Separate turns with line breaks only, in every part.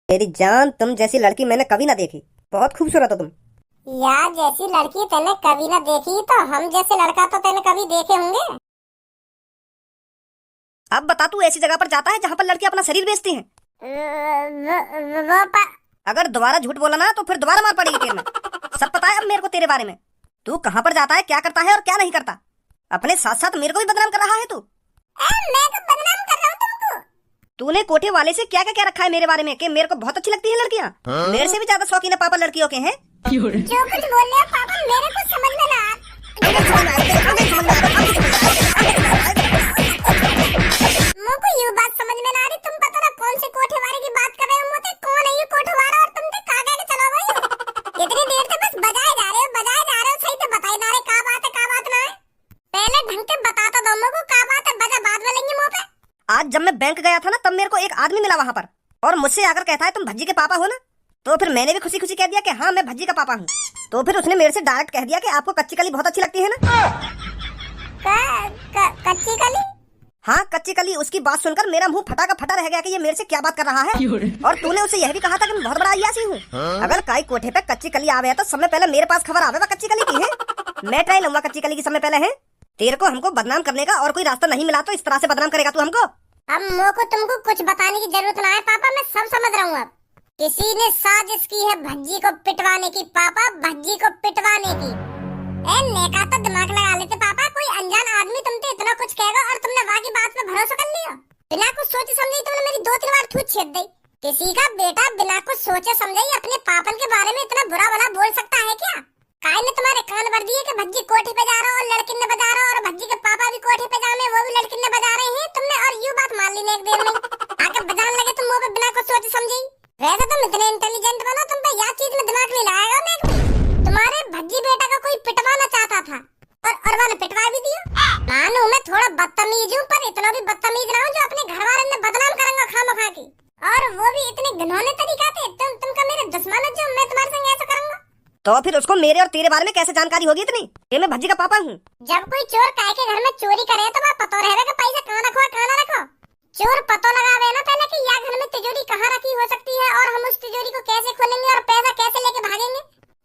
मेरी जान, तुम जैसी लड़की मैंने कभी ना देखी। बहुत खूबसूरत हो तुम।
यार जैसी लड़की तूने कभी ना देखी तो हम जैसे लड़का तो तूने कभी देखे होंगे।
अब बता, तू ऐसी जगह पर जाता है जहाँ पर लड़की अपना शरीर बेचती हैं।
वो
अगर दोबारा झूठ बोला ना तो फिर दोबारा मार पड़ेगी तेरे में। सब पता है अब मेरे को तेरे बारे में। तू कहाँ पर जाता है, क्या करता है और क्या नहीं करता। अपने साथ साथ मेरे को भी बदनाम कर रहा है तू।
मैं तो बदनाम कर रहा हूँ तुमको।
तूने कोठे वाले से क्या क्या क्या रखा है मेरे बारे में कि मेरे को बहुत अच्छी लगती है लड़कियाँ। मेरे से भी ज्यादा शौकीन है पापा लड़कियों के हैं।
जो कुछ बोल रहे हो पापा मेरे को समझ में ना मुझको ये बात समझ में ना आ रही। तुम पता ना कौन से कोठे वाले की बात कर रहे हो। मुझे कौन है ये कोठे वाला और तुम तो कागा के चलो भाई। इतनी देर से बस बजाए जा रहे हो सही से बताई ना रहे का बात ना है। पहले ढंग से बता तो दो मुझको का बात है, बजा बाद में लेंगे मुंह पे।
आज जब मैं बैंक गया था ना तब मेरे को एक आदमी मिला वहाँ पर और मुझसे आकर कहता है तुम भज्जी के पापा हो ना। तो फिर मैंने भी खुशी खुशी कह दिया कि हाँ मैं भज्जी का पापा हूँ। तो फिर उसने मेरे से डायरेक्ट कह दिया कि आपको कच्ची कली बहुत अच्छी लगती है ना।
कच्ची कली?
हाँ कच्ची कली। उसकी बात सुनकर मेरा मुंह फटा का फटा रह गया कि ये मेरे से क्या बात कर रहा है। और तूने उसे यह भी कहा था कि मैं बहुत बड़ा अय्यासी हूँ। अगर काई कोठे पे कच्ची कली आवे तो समय पहले मेरे पास खबर आवे कच्ची कली की है। मैं ट्राई लूंगा कच्ची कली की समय पहले है। तेरे को हमको बदनाम करने का और कोई रास्ता नहीं मिला तो इस तरह से बदनाम करेगा तू हमको।
अब मुझको तुमको कुछ बताने की जरूरत ना है पापा, मैं सब समझ रहा हूँ। अब किसी ने साजिश की है भज्जी को पिटवाने की पापा, भज्जी को पिटवाने की। नेका तो दिमाग लगा लेते पापा। कोई अनजान आदमी तुमसे इतना कुछ कहेगा और तुमने वहाँ की बात पे भरोसा कर लिया। बिना कुछ सोचे समझे तुमने मेरी 2-3 बार थूत छेद दी। किसी का बेटा बिना कुछ सोचे समझे ही अपने पापन के बारे में इतना बुरा भला बोल सकता है क्या? काय ने तुम्हारे कान भर दिए कि भज्जी कोठे पे जा रहा और लड़किन ने बजा रहा और भज्जी के पापा भी कोठे पे जाने वो भी लड़किन ने बजा रहे हैं तुमने, और यूं बात मान ली ना एक देर में आके बजाने लगे तुम मुंह पे बिना कुछ सोचे समझे। वैसे तुम इतने इंटेलिजेंट बनो, तुम पे यह चीज में दिमाग नहीं लगाएगा ना एक भी। तुम्हारे भज्जी बेटा का कोई पिटवाना चाहता था और मैंने पिटवा भी दिया। मानो मैं थोड़ा बदतमीज हूँ पर इतना भी बदतमीज ना हूँ जो अपने घर वाले ने बदनाम करूंगा खामखा की, और वो भी इतने घिनौने तरीका से। तुम का मेरे दुश्मन जो मैं तुम्हारे संग ऐसा करूंगा।
तो फिर उसको मेरे और तेरे बारे में कैसे जानकारी होगी इतनी कि मैं भज्जी का पापा हूँ।
जब कोई चोर काय के घर में चोरी करे तो वह पता रहेगा कि पैसा कहाँ रखो और कहाँ ना रखो। चोर पता लगावे ना पहले कि यह घर में तिजोरी कहाँ रखी हो सकती है और हम उस तिजोरी को कैसे खोलेंगे और पैसा कैसे लेके भागेंगे।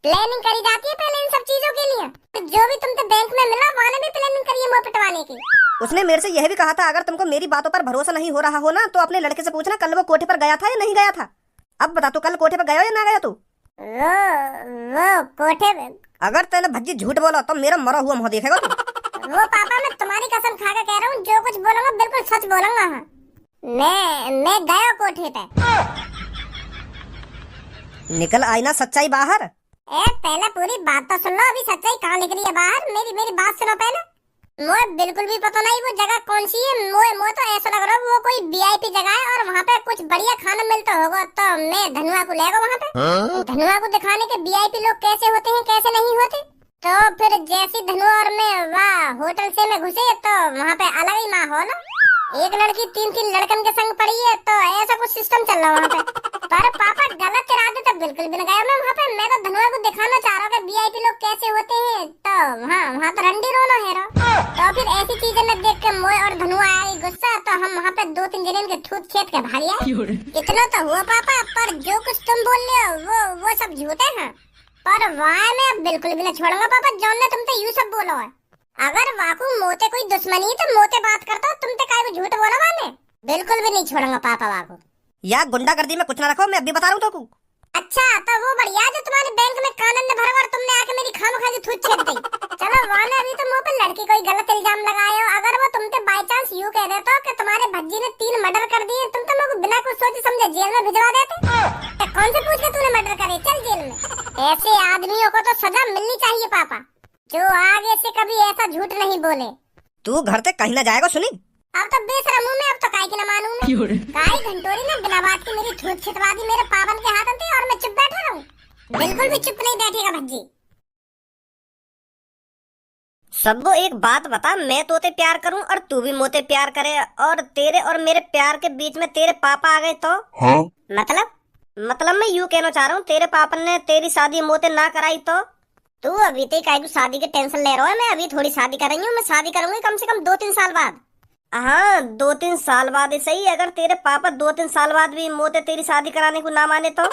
प्लानिंग करी जाती है पहले इन सब चीजों के लिए। तो जो भी तुमसे बैंक में मिला वहाँ भी प्लानिंग करी है मुँह पिटवाने की।
उसने मेरे से यह भी कहा था अगर तुमको मेरी बातों पर भरोसा नहीं हो रहा हो ना तो अपने लड़के से पूछना कल वो कोठे पर गया था या नहीं गया था। अब बता तू कल कोठे पर गया या ना गया तू।
वो कोठे पे
अगर तूने भज्जी झूठ बोला तो मेरा मरा हुआ मुंह देखेगा तू।
वो पापा मैं तुम्हारी कसम खा के कह रहा हूँ जो कुछ बोलूंगा बिल्कुल सच बोलूंगा। हाँ मैं गया कोठे पे।
निकल आई ना सच्चाई बाहर।
पहले पूरी बात तो सुन लो, अभी सच्चाई कहाँ निकली है बाहर। मेरी बात सुनो पहले। मुझे बिल्कुल भी पता नहीं वो जगह कौन सी है। मुझे तो ऐसा लग रहा है वो कोई वीआईपी जगह है और वहाँ पे कुछ बढ़िया खाना मिलता होगा। तो मैं धनुआ को लेगा वहाँ पे। धनुआ को दिखाने के वीआईपी लोग कैसे होते हैं कैसे नहीं होते। तो फिर जैसी धनुआ और मैं वहाँ होटल से में घुसे तो वहाँ पे अलग ही माहौल। एक लड़की 3-3 लड़कन के संग पड़ी है तो ऐसा कुछ सिस्टम चल रहा वहाँ पे। पर पापा गलत इरादे तो बिल्कुल भी नहीं गया मैं वहाँ पे। मैं तो धनुआ को दिखाना चाह रहा हूँ कि वीआईपी लोग कैसे होते हैं। तो वहाँ तो रंडी रोना है। तो फिर ऐसी चीजें में देख के मोए और धनुआ आई गुस्सा तो हम वहाँ पे 2-3 जने के ठूट छेद के भाग गए। इतना तो हुआ पापा, पर जो कुछ तुम बोल रहे हो वो सब झूठे हैं। पर वहाँ मैं बिल्कुल भी नहीं छोड़ूंगा पापा। जॉन ने तुमसे यूँ सब बोला है। अगर वाकू मोते कोई दुश्मनी तो मोते बात करता तुम तो काय झूठ बोला वाले। बिल्कुल भी नहीं छोड़ूंगा पापा वाकू।
या गुंडागर्दी में कुछ ना रखो, मैं अभी बता रहा हूँ तो।
अच्छा तो वो बढ़िया जो तुम्हारे बैंक में कानून ने भरा और तुमने आके मेरी खामखा की थूत छेद दी। चलो वहाँ ने अभी तो मुँह पे लड़की कोई गलत इल्जाम लगाए हो। अगर वो तुमसे बाई चांस यूँ कह देता कि तुम्हारे भज्जी ने 3 मर्डर कर दिए तुम तो मुझे बिना कुछ सोचे समझे जेल में भिजवा देते। कौन से पूछ के तूने मर्डर करे, चल जेल में। ऐसे आदमियों को तो सजा मिलनी चाहिए पापा जो आगे से कभी ऐसा झूठ नहीं बोले।
तू घर से कहीं ना जाएगा सुनी।
अब तो बेशरम हूँ मैं, अब तो काय की ना मानूं मैं। काय घंटोरी ने बिना बात की मेरी थूत छिटवा दी मेरे पावन के हाथ में और मैं चुप बैठा रहूं। बिल्कुल भी चुप नहीं बैठेगा भज्जी।
सबको एक बात बता, मैं तोते प्यार करूं और तू भी मोते प्यार करे और तेरे और मेरे प्यार के बीच में तेरे पापा आ गए तो?
हाँ?
मतलब मैं यूँ कहना चाह रहा हूँ तेरे पापा ने तेरी शादी मोते ना कराई तो? तू अभी तक शादी की टेंशन ले रहा है। मैं अभी थोड़ी शादी कर रही हूँ, मैं शादी करूंगी कम से कम 2-3 साल बाद। हाँ, 2-3 साल बाद ही सही। अगर तेरे पापा 2-3 साल बाद भी मोते तेरी शादी कराने को ना माने तो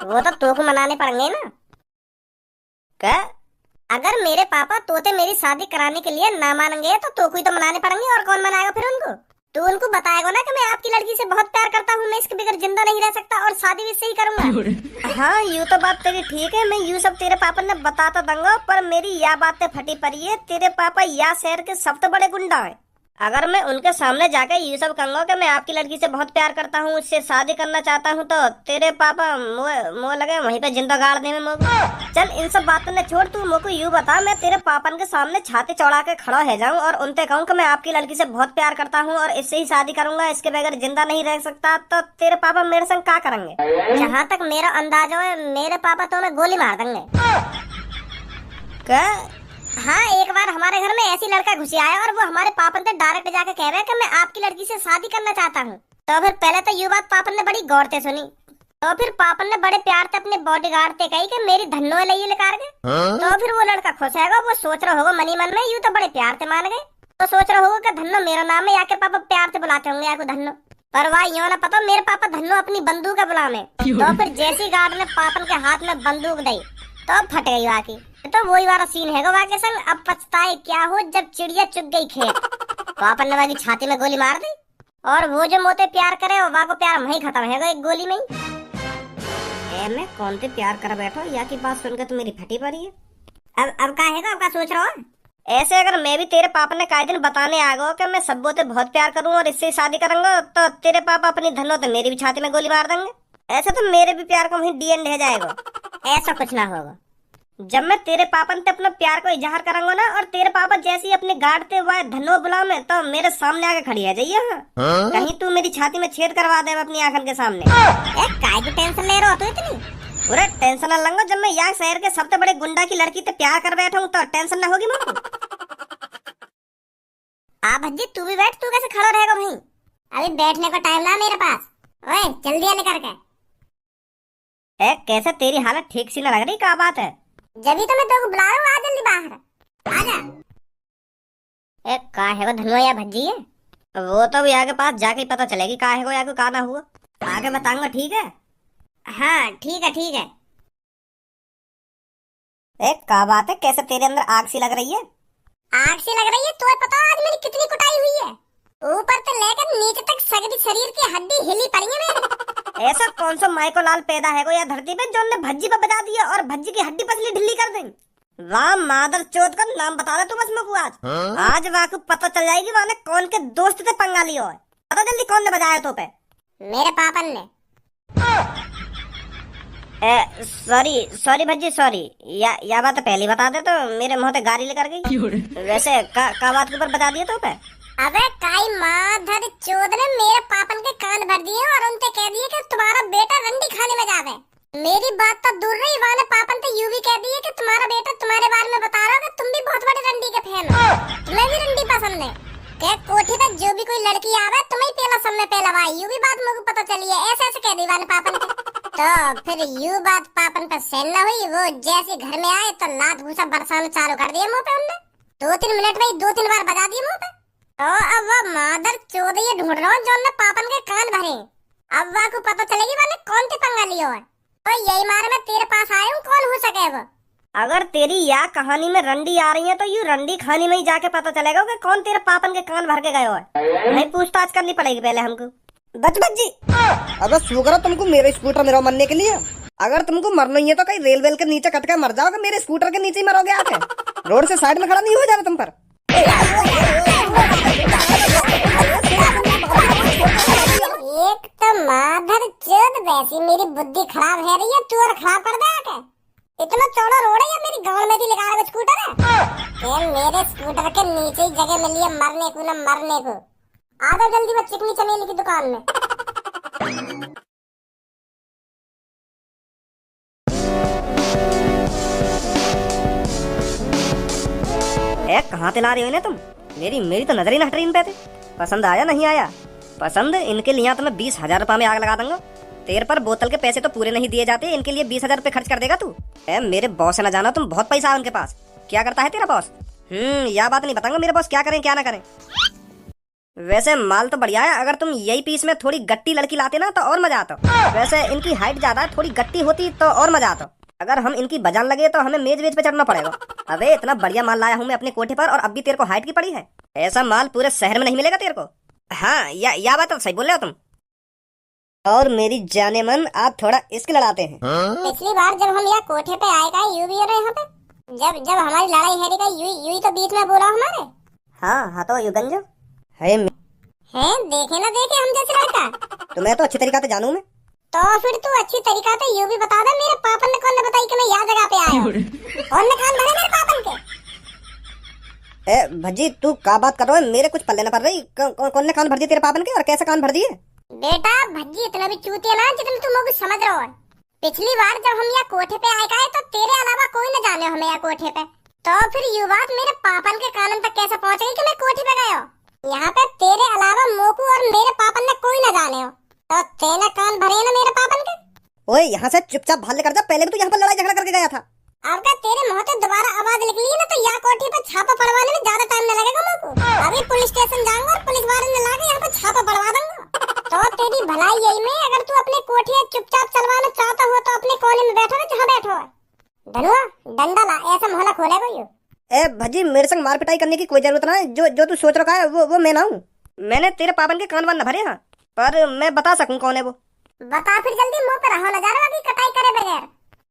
वो तो तोको मनाने पड़ेंगे ना।
क्या?
अगर मेरे पापा तोते मेरी शादी कराने के लिए ना मानेंगे तो तोको ही तो मनाने पड़ेंगे, और कौन मनाएगा फिर उनको? तू उनको बताएगा ना कि मैं आपकी लड़की से बहुत प्यार करता हूँ, मैं इसके बगैर जिंदा नहीं रह सकता और शादी भी इससे ही करूंगा।
हाँ, यूँ तो बात तेरी ठीक है, मैं यूँ सब तेरे पापा ने बता तो दूंगा, पर मेरी यह बातें फटी पड़ी है। तेरे पापा या शहर के सबसे बड़े गुंडा है। अगर मैं उनके सामने जाकर ये सब कहूंगा कि मैं आपकी लड़की से बहुत प्यार करता हूँ, उससे शादी करना चाहता हूँ, तो तेरे पापा मुँह लगे वहीं पे जिंदा गाड़ दे में मुझको। चल इन सब बातों ने छोड़, तू मुझको यूँ बता, मैं तेरे पापन के सामने छाती चौड़ा के खड़ा है जाऊँ और उनसे कहूँ कि मैं आपकी लड़की से बहुत प्यार करता हूँ और इससे ही शादी करूंगा, इसके बगैर जिंदा नहीं रह सकता, तो तेरे पापा मेरे संग क्या करेंगे?
जहाँ तक मेरा अंदाजा है मेरे पापा तो मैं गोली मार देंगे।
क्या?
हाँ, एक बार हमारे घर में ऐसी लड़का घुस आया और वो हमारे पापन से डायरेक्ट जाके कह रहा है कि मैं आपकी लड़की से शादी करना चाहता हूँ। तो फिर पहले तो ये बात पापन ने बड़ी गौर से सुनी, तो फिर पापन ने बड़े प्यार से अपने बॉडीगार्ड से कही कि मेरी धन्नो ले लेकर के। तो फिर वो लड़का खुश हैगा, वो सोच रहा होगा मनी मन में, यूँ तो बड़े प्यार से मान गए, तो सोच रहा होगा कि धन्नो मेरा नाम है, या के पापा प्यार से बुलाते होंगे या को धन्नो। पर वाह यूँ ना पता मेरे पापा धन्नो अपनी बंदूक बुलाने। तो फिर जैसी गार्ड ने पापन के हाथ में बंदूक दी तो फट गई वाकी। तो वही वाला सीन है वहाँ के संग, अब पछताए क्या हो जब चिड़िया चुग गई खेत। पापन ने वाकी छाती में गोली मार दी और वो जो मोते प्यार करे वो को प्यार वहीं खत्म है एक गोली में ही।
मैं कौन से प्यार कर बैठो, या की बात सुनकर तो मेरी फटी पड़ी है।
अब का है, अब का सोच रहा हो?
ऐसे अगर मैं भी तेरे पापा ने काहे दिन बताने आ गया कि मैं सब्बो से बहुत प्यार करूं और इससे शादी करूंगा, तो तेरे पापा अपनी धनो तो मेरी भी छाती में गोली मार देंगे। ऐसे तो मेरे भी प्यार का वहीं डीएन रह जाएगा।
ऐसा कुछ ना होगा।
जब मैं तेरे पापा से अपना प्यार को इजहार करूंगा ना, और तेरे पापा जैसे ही अपने गार्ड से वह धनो बुलाओ में, तो मेरे सामने आके खड़ी है जाइए। हाँ? कहीं तू मेरी छाती में छेद करवा दे अपनी आंखन के सामने।
काय की टेंशन ले रहे हो तू इतनी?
पूरा टेंशन न लंगो, जब मैं यहाँ शहर के सबसे बड़े गुंडा की लड़की से प्यार कर बैठा हूँ तो टेंशन न होगी मुझको।
भज्जी तू भी बैठ, तू कैसे खड़ा रहेगा वहीं? अभी बैठने का टाइम ना मेरे पास। ओए जल्दी आने करके।
कैसे तेरी हालत ठीक सी न लग रही, क्या बात है?
जब तो मैं तेरे बुला रहा हूँ, आ जल्दी बाहर आजा।
का है वो धनुआ या भज्जी है? वो तो यहाँ के पास जाके पता चलेगी का है वो या का ना हुआ। आगे बताऊंगा, ठीक है?
हाँ ठीक है ठीक है।
का बात है, कैसे तेरे अंदर आग सी लग रही है?
आग सी लग रही है? तो पता आज मेरी कितनी कुटाई हुई है, ऊपर से लेकर नीचे तक सगरी शरीर की हड्डी हिली पड़ी है मेरी।
ऐसा कौन सा माइको लाल पैदा है या धरती पे जो ने भज्जी पे बजा दिया और भज्जी की हड्डी पसली ढिल्ली कर देंगे? वाह मादर चोद का नाम बता दे तू बस मुझको आज। आज वाह को पता चल जाएगी वाने कौन के दोस्त से पंगा लियो है। पता जल्दी कौन ने बजाया तो पे?
मेरे पापन ने।
सॉरी भज्जी सॉरी, या बात पहले बता दे तो मेरे मुंह पे गाड़ी लेकर गई। वैसे का बात के ऊपर बता दिया तो पे?
अबे काई माधर चोद ने मेरे पापन के कान भर दिए और उनसे कह दिए कि तुम्हारा बेटा रंडी खाने में जावे। मेरी बात तो दूर रही, वाले पापन तो यूं भी कह दिए कि तुम्हारा बेटा तुम्हारे बारे में बता रहा है कि तुम भी बहुत बड़े रंडी के फैन हो, तुम्हें भी रंडी पसंद है। क्या कोठी पे जो भी कोई लड़की आवे तुम्हें पहला सब में पहला भाई, यूं भी बात मुझे पता चली है। ऐसे ऐसे कह दी वाले पापन के। तो फिर यूं बात पापन पर सहन न हुई, वो जैसे घर में आए तो लात घूसा बरसाना चालू कर दिया मुंह पे उनने। 2-3 मिनट में 2-3 बार बजा दिए मुंह पे। तो अब वो मादर चोद ये ढूंढ रहा हूँ जो ने पापन के कान भरे। अब वाह को पता चलेगी वाले कौन सी पंगा लियो है। तो यही मारे मैं तेरे पास आया हूँ, कौन हो सके वो।
अगर तेरी या कहानी में रंडी आ रही है तो यू रंडी खानी में ही जाके पता चलेगा कि कौन तेरे पापन के कान भर के गए है। नहीं पूछताछ करनी पड़ेगी पहले हमको।
बच्ची अगर शुक्र तुमको मेरे स्कूटर मेरा मरने के लिए। अगर तुमको मरना ही है तो कहीं रेल वेल के नीचे कट के मर जाओगे, मेरे स्कूटर के नीचे ही मरोगे आके। रोड से साइड में खड़ा नहीं हो जाना तुम पर।
एक तो माधर चोद वैसी मेरी बुद्धि खराब है रही है, तू और खराब कर दे आके। इतना चौड़ा रोड है या मेरी गांव में भी लगा रहा स्कूटर है? मेरे स्कूटर के नीचे ही जगह मिली है मरने को न मरने को। आ जाओ जल्दी, मैं चिकनी चमेली की दुकान में।
कहाँ ते ला रही हो इन्हें तुम? मेरी तो नजर ही न हट रही इन पे थे। पसंद आया नहीं आया? पसंद इनके लिए तो मैं 20,000 रुपए में आग लगा दूंगा। तेरे पर बोतल के पैसे तो पूरे नहीं दिए जाते, इनके लिए 20,000 रुपए खर्च कर देगा तू? मेरे बॉस से ना जाना तुम, बहुत पैसा है उनके पास। क्या करता है तेरा बॉस? यह बात नहीं बताऊंगा मेरे बॉस क्या करें क्या ना करें।
वैसे माल तो बढ़िया है, अगर तुम यही पीस में थोड़ी गट्टी लड़की लाते ना तो और मजा आता। वैसे इनकी हाइट ज्यादा है, थोड़ी गट्टी होती तो और मजा आता। अगर हम इनकी बजान लगे तो हमें मेज वेज पे चढ़ना पड़ेगा। अबे इतना बढ़िया माल लाया हूँ मैं अपने कोठे पर और अब भी तेरे को हाइट की पड़ी है। ऐसा माल पूरे शहर में नहीं मिलेगा तेरे को। हाँ या बात तो सही बोल रहे हो तुम। और मेरी जाने मन आप थोड़ा इश्क लड़ाते हैं।
पिछली बार जब हम यहाँ कोठे पे आए का यू भी हो रहे यहाँ पे, जब जब हमारी लड़ाई है का यू ही तो बीच में बोला हमारे।
हाँ तो यू गंजो है
देखे ना देखे हम जैसे लड़का।
तुम्हें तो अच्छी तरीका से जानू मैं।
तो फिर तू अच्छी तरीका से यू भी बता दे, मेरे पापन ने कौन ने बताई कि मैं यहाँ जगह पे आया हूँ। कौन ने कान भरे मेरे पापन के?
भज्जी तू क्या बात कर रहा है, मेरे कुछ पल्ले न पड़ रही। कौन ने कान भर दिए तेरे पापन के और कैसे कान भर दिए?
बेटा भज्जी इतना भी चूतिया ना जितना तुम लोग समझ रहे हो। पिछली बार जब हम यहाँ कोठे पे आए तो तेरे अलावा कोई न जाने हमें यहाँ कोठे पे। तो फिर ये बात मेरे पापन के कानन तक कैसे पहुँच गई कि मैं कोठे पे गया हूँ? यहाँ पे तेरे अलावा मोकू और मेरे पापन ने कोई न जाने हो। तो तेना कान भरे ना मेरे पापन के।
ओए यहाँ से चुपचाप भाग लेकर जा, पहले भी तो यहाँ पर लड़ाई झगड़ा करके गया था।
अब का तेरे मुंह से दोबारा आवाज निकली ना तो यहाँ कोठी पे छापा पड़वाने में ज्यादा टाइम न लगेगा मोकू। अभी पुलिस स्टेशन जाऊंगा और पुलिस वाले ने लाके यहाँ पे छापा पड़वा दूंगा। तो तेरी भलाई यही में, अगर तू अपने कोठी चुपचाप चलवाना चाहता हो तो अपने कोने में बैठो ना जहाँ बैठो है। धनुआ डंडा ला, ऐसा मोहल्ला खोले कोई।
भजी मेरे संग मार पिटाई करने की कोई जरूरत ना है। जो तू सोच रखा है वो मैं ना हूँ। मैंने तेरे पापन के कान वान न भरे हैं, पर मैं बता सकूं कौन है वो।
बता फिर जल्दी, मुंह पे रहो नजारा अभी कटाई करे बगैर।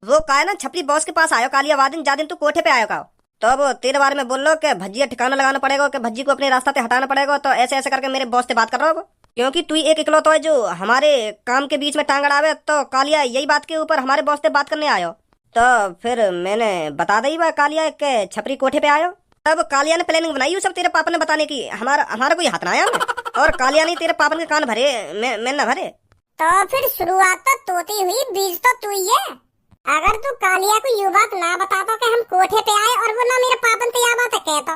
वो का है ना छपरी बॉस के पास आयो कालिया वादिन जा दिन तू कोठे पे आयो का। तो अब तेरे बारे में बोल लो कि भज्जी ठिकाना लगाना पड़ेगा, कि भज्जी को अपने रास्ता से हटाना पड़ेगा। तो ऐसे ऐसे करके मेरे बॉस से बात कर रहा हो, क्योंकि तू एक इकलौता है जो हमारे काम के बीच में टांग अड़ावे। तो कालिया यही बात के ऊपर हमारे बॉस से बात करने आयो। तो फिर मैंने बता दी बा कालिया के छपरी कोठे पे आयो। तब कालिया ने प्लानिंग बनाई सब तेरे पापा ने बताने की। हमारा कोई हाथ ना आया और कालिया ने तेरे पापन के कान भरे, मैं न भरे।
तो फिर शुरुआत तो तोती हुई, बीज तो तू ही है। अगर तू कालिया को ये बात ना बताता कि हम कोठे पे आए और वो ना मेरे पापन से यह बात है कहता,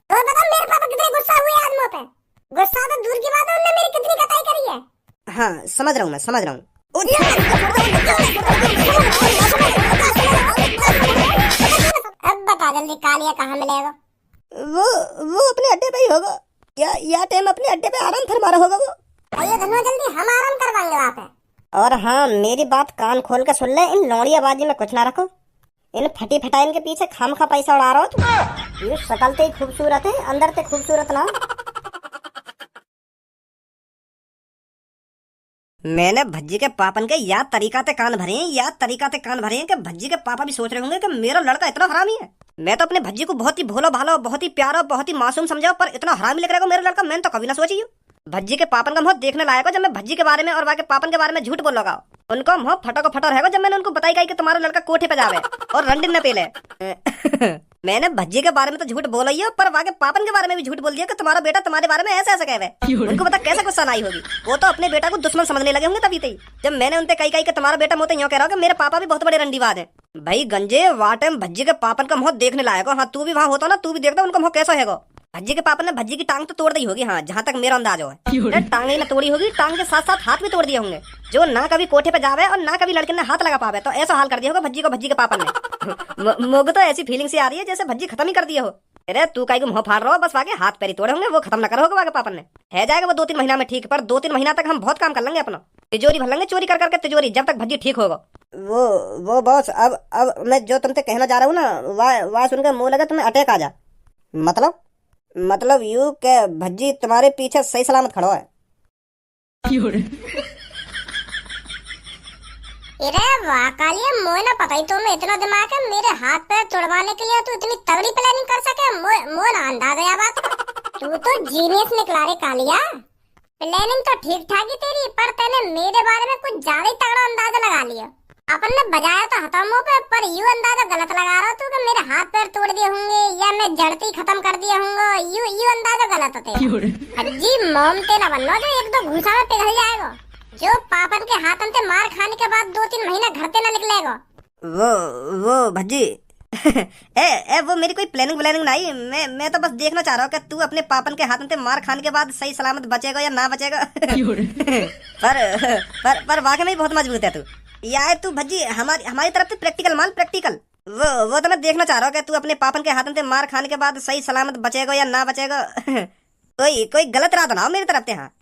तो बता मेरे पापा कितने गुस्सा हुए आज मुझ पे। गुस्सा तो दूर की बात है, उन्होंने मेरी कितनी कटाई करी है।
हाँ समझ रहा हूँ मैं, समझ रहा हूँ।
अब बता जल्दी कालिया कहाँ मिलेगा?
वो अपने अड्डे पे ही होगा, या टाइम अपने अड्डे पे आराम फरमा रहा होगा वो।
आइए धनुआ जल्दी, हम आराम करवाएंगे वहाँ पे।
और हाँ मेरी बात कान खोल के सुन ले, इन लौड़ियाबाजी में कुछ ना रखो। इन फटी फटाइन के पीछे खामखा पैसा उड़ा रहा हो तुम। ये शकल ते खूबसूरत है, अंदर ते खूबसूरत ना। मैंने भज्जी के पापन के या तरीका ते कान भरे हैं कि भज्जी के पापा भी सोच रहे होंगे कि मेरा लड़का इतना हरामी है। मैं तो अपने भज्जी को बहुत ही भोला भाला, बहुत ही प्यारा, बहुत ही मासूम समझा, पर इतना हरामी लग रहा है मेरा लड़का मैंने तो कभी ना सोची। भज्जी के पापन का मुंह देखने लायक हो जब मैं भज्जी के बारे में और वहाँ के पापन के बारे में झूठ बोल लगा। उनका मुंह फटा को फटा रहेगा जब मैंने उनको बताई कि तुम्हारा लड़का कोठे पे जावे और रंडिन न पेले। मैंने भज्जी के बारे में तो झूठ बोला ही है, पर वहाँ के पापन के बारे में भी झूठ बोल दिया कि तुम्हारा बेटा तुम्हारे बारे में ऐसे ऐसे कहे। उनको पता कैसे गुस्सा नहीं होगी। वो तो अपने बेटा को दुश्मन समझने लगे होंगे तभी तभी, जब मैंने उनसे कही कि तुम्हारा बेटा मुझे यूँ कह रहा हो कि मेरे पापा भी बहुत बड़े रंडीबाज है। भाई गंजे वाह टाइम भज्जी के पापन का मुंह देखने लायक हो। हाँ तू भी वहाँ होता ना, तू भी देखता उनका मुंह कैसा है। भज्जी के पापा ने भज्जी की टांग तो तोड़ दी होगी। हाँ जहाँ तक मेरा अंदाज है, टांग ही ना तोड़ी होगी, टांग के साथ साथ हाथ भी तोड़ दिए होंगे, जो ना कभी कोठे पे जावे और ना कभी लड़के ने हाथ लगा पावे। तो ऐसा हाल कर दिया होगा भज्जी को भज्जी के पापा ने। मुझे तो ऐसी फीलिंग सी आ रही है जैसे भज्जी खत्म ही कर दिए हो। अरे तू कहीं मुंह फाड़ रहा हो, बस वाके हाथ पैर तोड़े होंगे, वो खत्म ना करो होगा वाके पापा ने। है जाएगा वो 2-3 महीना में ठीक, पर 2-3 महीना तक हम बहुत काम कर लेंगे अपना। तिजोरी भर लेंगे चोरी कर करके तिजोरी, जब तक भज्जी ठीक होगा। वो बॉस अब मैं जो तुमसे कहना जा रहा हूँ ना, वह सुनकर मुंह लगा तुम्हें अटैक आ जा। मतलब यू के भज्जी तुम्हारे पीछे सही सलामत खड़ा है।
अरे वाह कालिया, मोए ना पता ही तुम्हें इतना दिमाग है। मेरे हाथ पैर तोड़वाने के लिए तू इतनी तगड़ी प्लानिंग कर सके, मोए ना अंदाजा या बात। तू तो जीनियस निकला रे कालिया। प्लानिंग तो ठीक ठाक ही तेरी, पर तूने मेरे बारे में कुछ ज्यादा ही तगड़ा अंदाजा लगा लिया। अपन ने बजाया तो हथौड़ों पे, पर यू अंदाजा गलत लगा रहा तू कि मेरे हाथ पैर तोड़ दिए होंगे या मैं जड़ती खत्म कर दिया होंगे। यू अंदाजा गलत होते। हज्जी मोमते ना बनना जो एक दो घूसा में पिघल जाएगा, जो पापन के हाथन से मार खाने के बाद 2-3 महीना घर से न निकलेगा।
वो भज्जी वो मेरी कोई प्लानिंग नहीं। मैं तो बस देखना चाह रहा हूँ कि तू अपने पापन के हाथन से मार खाने के बाद सही सलामत बचेगा या ना बचेगा। पर वाकई में बहुत मजबूत है तू। या तू भज्जी हमारी तरफ से प्रैक्टिकल वो तो मैं देखना चाह रहा हूँ कि तू अपने पापन के हाथन से मार खाने के बाद सही सलामत बचेगा या ना बचेगा। कोई गलत राह तो ना हो मेरी तरफ से। हाँ